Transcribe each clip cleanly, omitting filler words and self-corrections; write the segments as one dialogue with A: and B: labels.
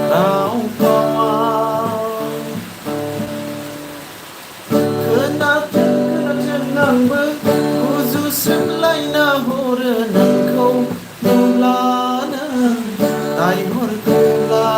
A: nào có cứ ngang bước cô du sớm lại na hồ rơ nâng khâu nô la nâng tai hor la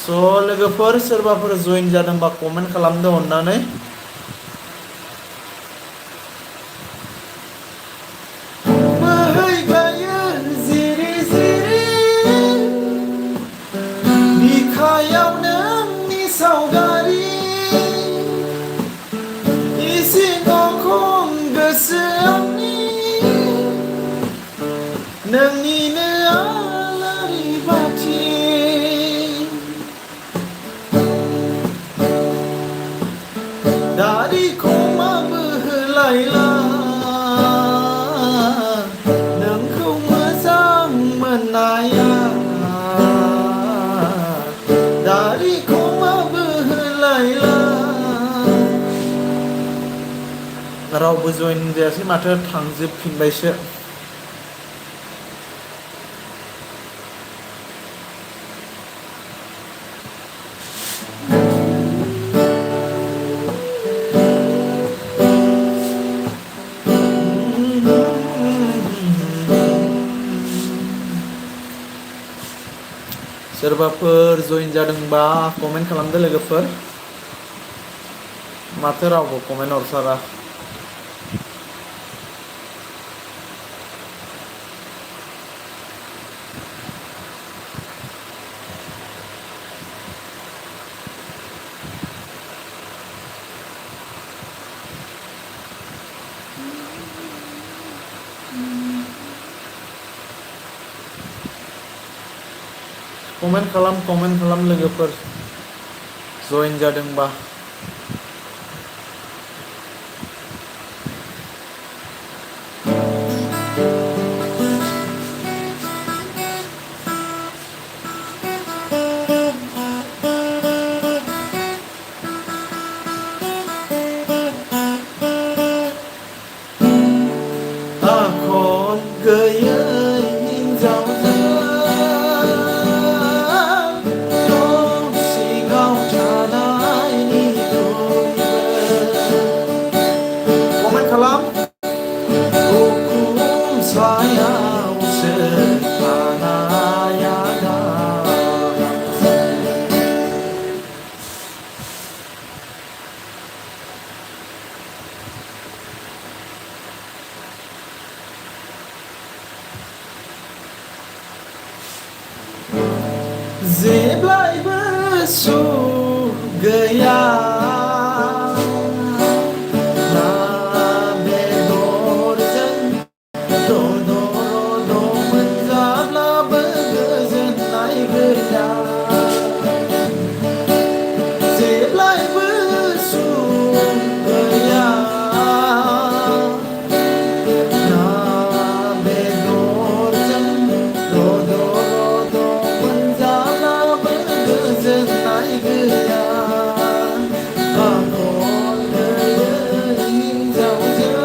A: so लोगोफोर सोरबाफोर जइन जादोंबा comment खालामदो अननानै बोहैगायो जिरि जिरि बिखायाव नोंनि सावगारि इसिङाव खम गोसो आंनि नोंनिनो आलारि बाथि दारिखौ माबो होलायला नोंखौ मोजां मोननाया दारिखौ माबो होलायला रावबो जइन जायासै माथो थांजोबफिनबायसो सोरबाफोर जइन जादोंबा कमेन्ट खालामदो लोगोफोर माथो रावबो कमेन्ट हरथारा कमेन्ट खालाम लोगोफोर जइन जादोंबा आखल गैयै हिन्जावजों जेब्लायबो सुख गैया ना बेदरजों दद' मोनजाब्लाबो गोजोननाय गैया जेब्लायबो सुख गैया ना बेदरजों दद' गोजोननाय गैया आखल गैयै हिन्जावजों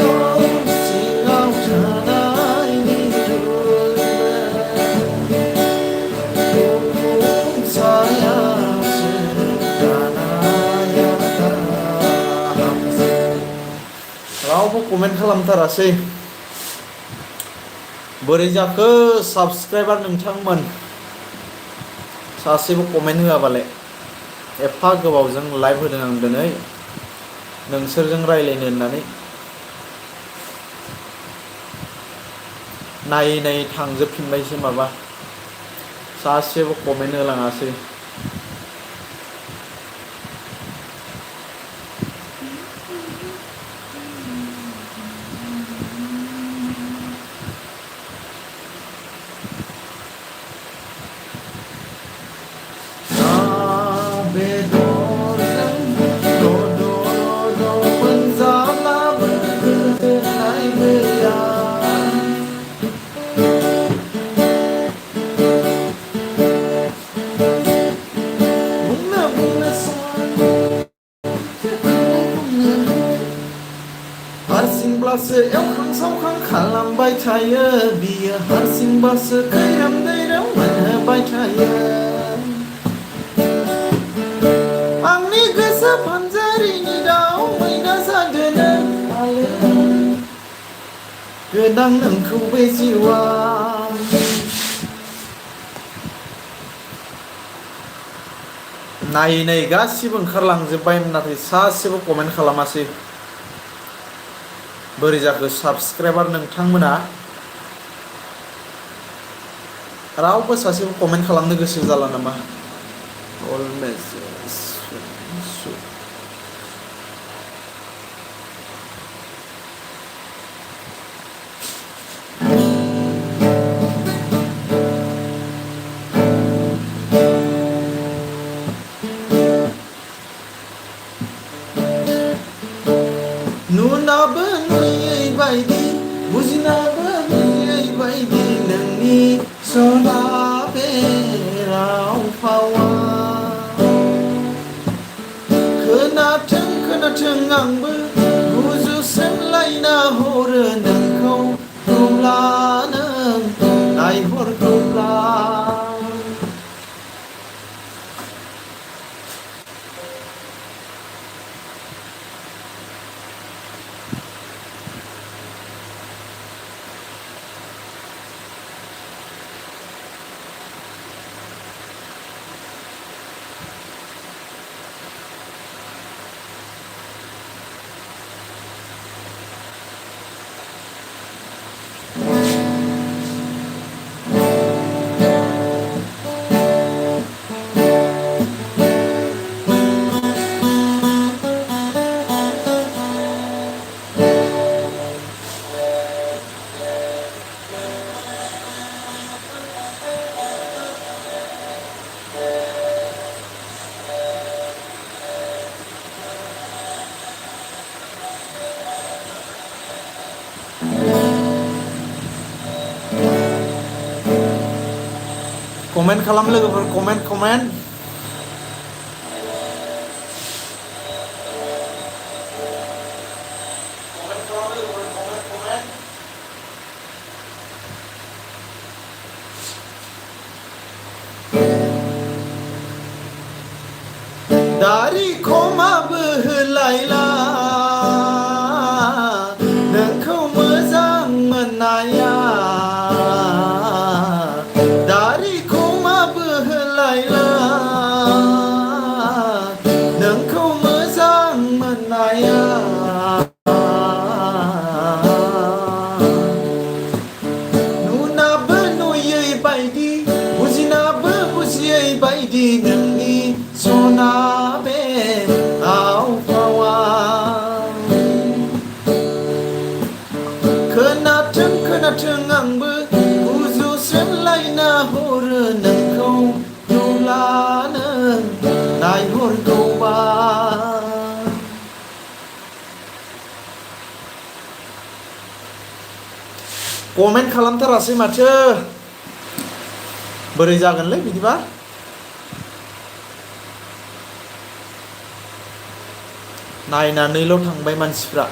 A: न' सिङाव थानाय उखुम सायावसो थानाया गाहामसै रावबो कमेन्ट खालामथारासै बोरै जाखो साबस्क्राइबार नोंथांमोन सासेबो कमेन्ट होआबालाय एफा गोबावजों लाइभ होदों आं दिनै नोंसोरजों रायलायनो होननानै नायै नायै थांजोबफिनबायसो माबा सासेबो कमेन्ट होलाङासै दंब्लासो एवखां सावखां खालामबाय थायो बियो हारसिंबासो खैरोम दैरोम मोनहोबाय थायो आंनि गोसो फानजारिनि दाउ मैना जादोनो आलो गोनां नोंखौ बे जिउआव नायै नायै गासिबो ओंखारलांजोब्बाय नाथाय सासेबो कमेन्ट खालामासै बोरै जाखो साबस्क्राइबार नोंथांमोना रावबो सासेबो कमेन्ट खालामनो गोसो जाला नामा अल मेसेज नुनाबो नुयै बायदि बुजिनाबो नुयै बायदि नोंनि सना बे राव फावा खोनाथों आंबो गुजुसोमलायना हरो नोंखौ नुब्ला नों नायहरगौब्ला कमेन्ट खालाम लोगोफोर कमेन्ट दारि खमाबो होलायला नोंखौ मोजां मोननाया दारि खमाबो होलायला नोंखौ मोजां मोननाया नुनाबो नुयै बायदि बुजिनाबो बुजियै बायदि नोंनि सना बे आव फावा खोनाथों आंबो गुजुस्रोमलायना हरो नोंखौ नुब्ला नों नायहरगौबा कमेन्ट खालामथारासै माथो बोरै जागोनलै बिदिबा नायनानैल' थांबाय मानसिफ्रा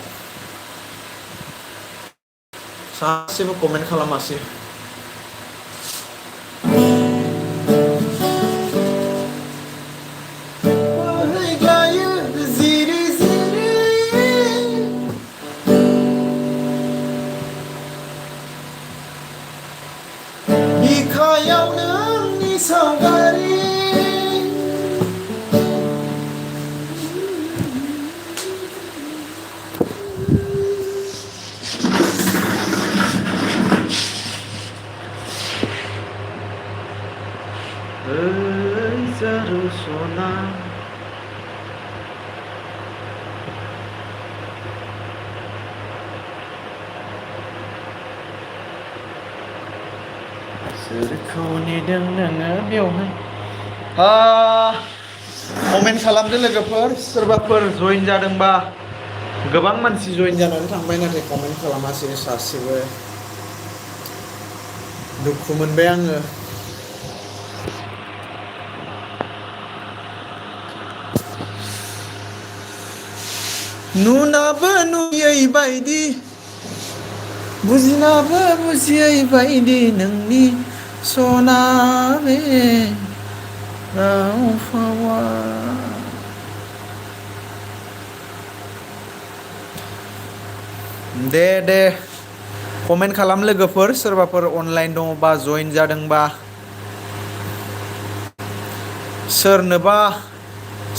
A: सासेबो कमेन्ट खालामासै बोहैग्लायो जिरि जिरि बिखायाव नोंनि सावगारि जारु सना सोरखौ नेदों नोङो बेवहाय कमेन्ट खालामदो लोगोफोर सोरबाफोर जइन जादोंबा गोबां मानसि जइन जानानै थांबाय नाथाय कमेन्ट खालामासै सासेबो दुखु मोनबाय आङो नुनाबो नुयै बायदि बुजिनाबो बुजियै बायदि नोंनि सना बे राव फावा। दे कमेन्ट खालाम लोगोफोर सोरबाफोर अनलाइन दङबा जइन जादोंबा सोरनोबा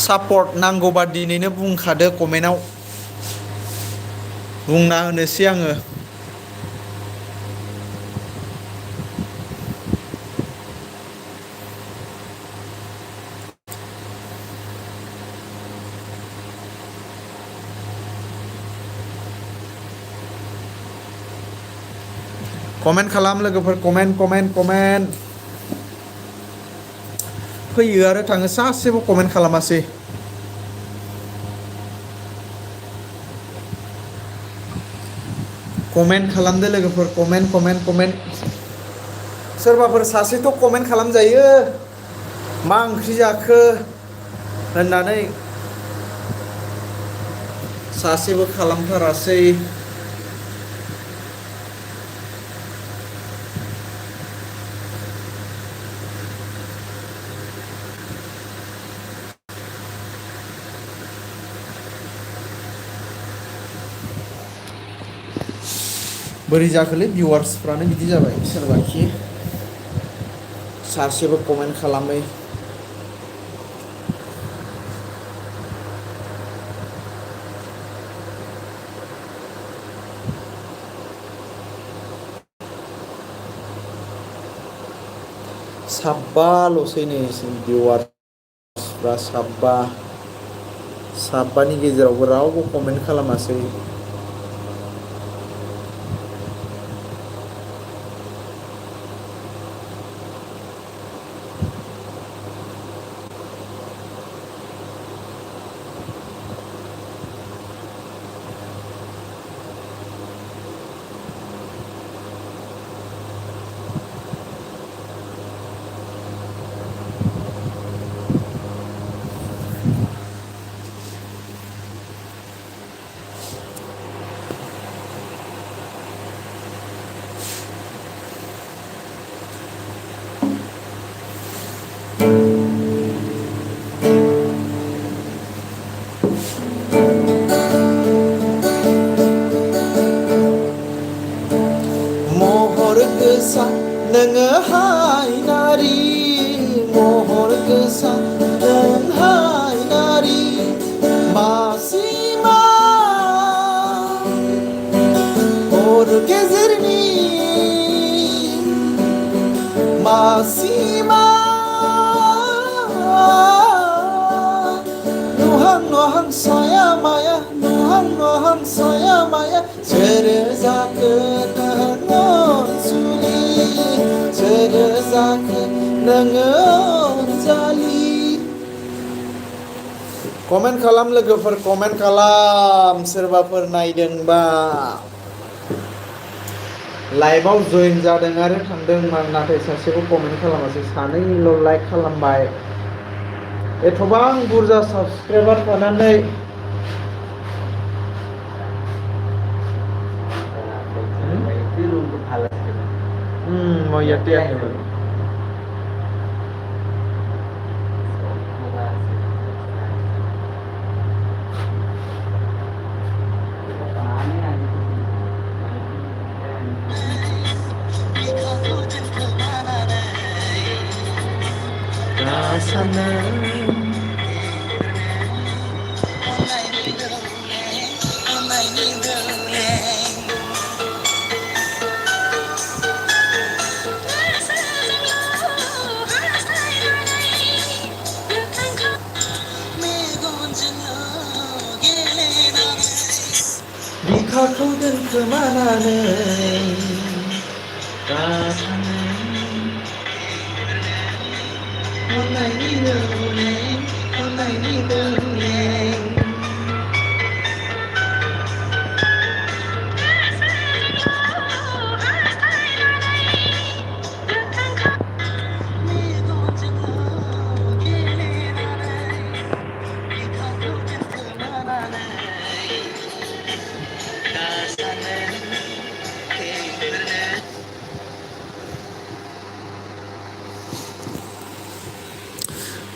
A: सापर्ट नांगौबा दिनैनो बुंखादो कमेन्टआव बुंना होनोसै आङो। कमेन्ट खालाम लोगोफोर कमेन्ट फैयो आरो थाङो सासेबो कमेन्ट खालामासै। कमेन्ट खालामदो लोगोफोर कमेन्ट सोरबाफोर सासेथ' कमेन्ट खालामजायो मा ओंख्रि जाखो होननानै सासेबो खालामथारासै। बोरै जाखोलै भिवार्सफ्रानो बिदि जाबाय सोरबाखि सासेबो कमेन्ट खालामै। साबबाल'सै नै भिवार्सफ्रा साबबानि गेजेरावबो रावबो कमेन्ट खालामासै। महर गोसा नोङो हायनारि महर गोसा नों हायनारि मासिमा हर गेजेरनि मासिमा नुहां साया माया नुहां साया माया सोर जाखो नोङो अनसुलि सोर जाखो नोङो अनजालि। कमेन्ट खालाम लोगोफोर कमेन्ट खालाम सोरबाफोर नायदोंबा लाइभआव जइन जादों आरो थांदों नाथाय सासेबो कमेन्ट खालामासै सानैल' लाइक खालामबाय। एथबां बुरजा साबसक्राइबार थानानै mau ya tiang ya. बिखाखौ दोनखोमानानै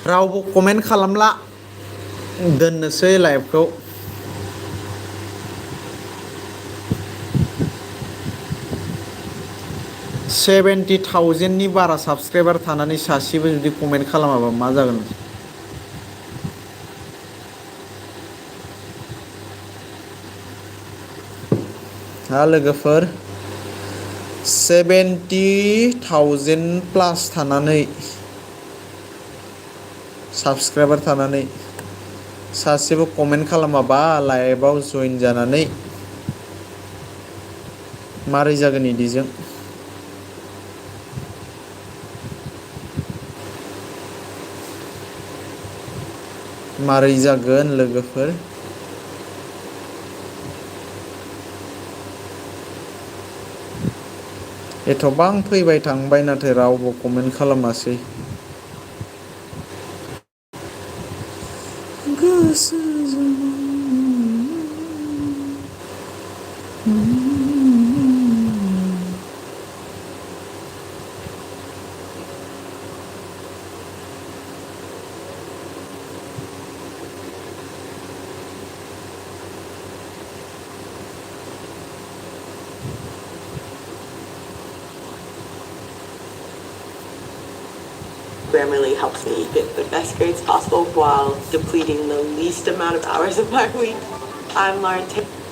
A: रावबो कमेन्ट खालामला दोननोसै लाइभखौ 70,000 बारा साबस्क्राइबार थानानै सासेबो जुदि कमेन्ट खालामाबा मा जागोन हा लोगोफोर 70,000 प्लास थानानै साबस्क्राइबार थानानै सासेबो कमेन्ट खालामाबा लाइभआव जइन जानानै मारै जागोन इदिजों मारै जागोन लोगोफोर एथबां फैबाय थांबाय नाथाय रावबो comment खालामासै
B: Grammarly helps me get the best grades possible while depleting the least amount of hours of my week. I'm Lauren Taylor.